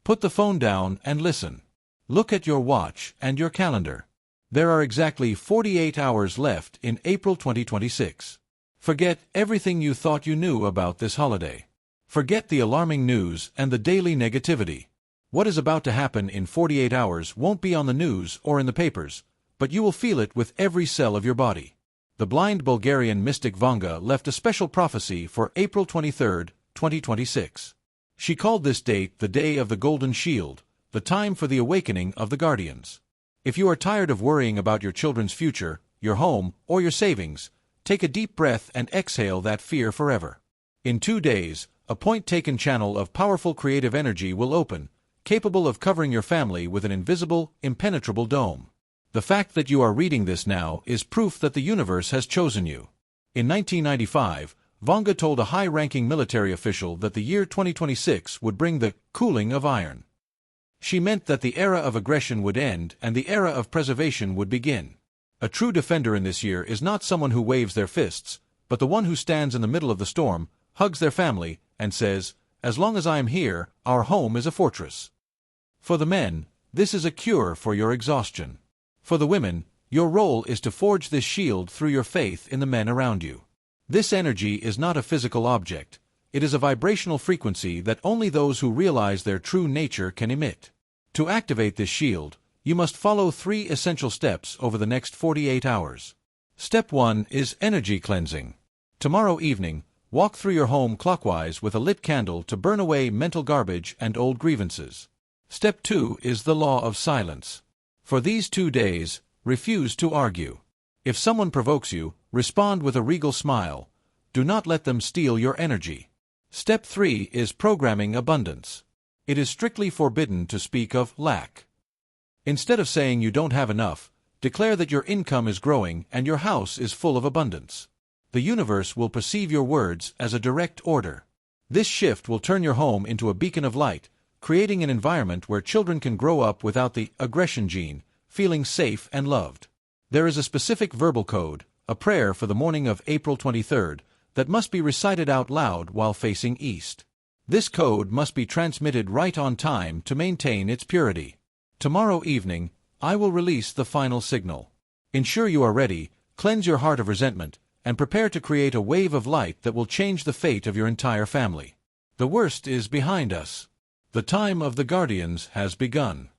Put the phone down and listen. Look at your watch and your calendar. There are exactly 48 hours left in April 2026. Forget everything you thought you knew about this holiday. Forget the alarming news and the daily negativity. What is about to happen in 48 hours won't be on the news or in the papers, but you will feel it with every cell of your body. The blind Bulgarian mystic Vanga left a special prophecy for April 23, 2026. She called this date the Day of the Golden Shield, the time for the awakening of the guardians. If you are tired of worrying about your children's future, your home, or your savings, take a deep breath and exhale that fear forever. In 2 days, a point-taken channel of powerful creative energy will open, capable of covering your family with an invisible, impenetrable dome. The fact that you are reading this now is proof that the universe has chosen you. In 1995, Vanga told a high-ranking military official that the year 2026 would bring the cooling of iron. She meant that the era of aggression would end and the era of preservation would begin. A true defender in this year is not someone who waves their fists, but the one who stands in the middle of the storm, hugs their family, and says, "As long as I am here, our home is a fortress." For the men, this is a cure for your exhaustion. For the women, your role is to forge this shield through your faith in the men around you. This energy is not a physical object. It is a vibrational frequency that only those who realize their true nature can emit. To activate this shield, you must follow 3 essential steps over the next 48 hours. Step 1 is energy cleansing. Tomorrow evening, walk through your home clockwise with a lit candle to burn away mental garbage and old grievances. Step 2 is the law of silence. For these 2 days, refuse to argue. If someone provokes you, respond with a regal smile. Do not let them steal your energy. Step 3 is programming abundance. It is strictly forbidden to speak of lack. Instead of saying you don't have enough, declare that your income is growing and your house is full of abundance. The universe will perceive your words as a direct order. This shift will turn your home into a beacon of light, creating an environment where children can grow up without the aggression gene, feeling safe and loved. There is a specific verbal code, a prayer for the morning of April 23rd, that must be recited out loud while facing east. This code must be transmitted right on time to maintain its purity. Tomorrow evening, I will release the final signal. Ensure you are ready, cleanse your heart of resentment, and prepare to create a wave of light that will change the fate of your entire family. The worst is behind us. The time of the guardians has begun.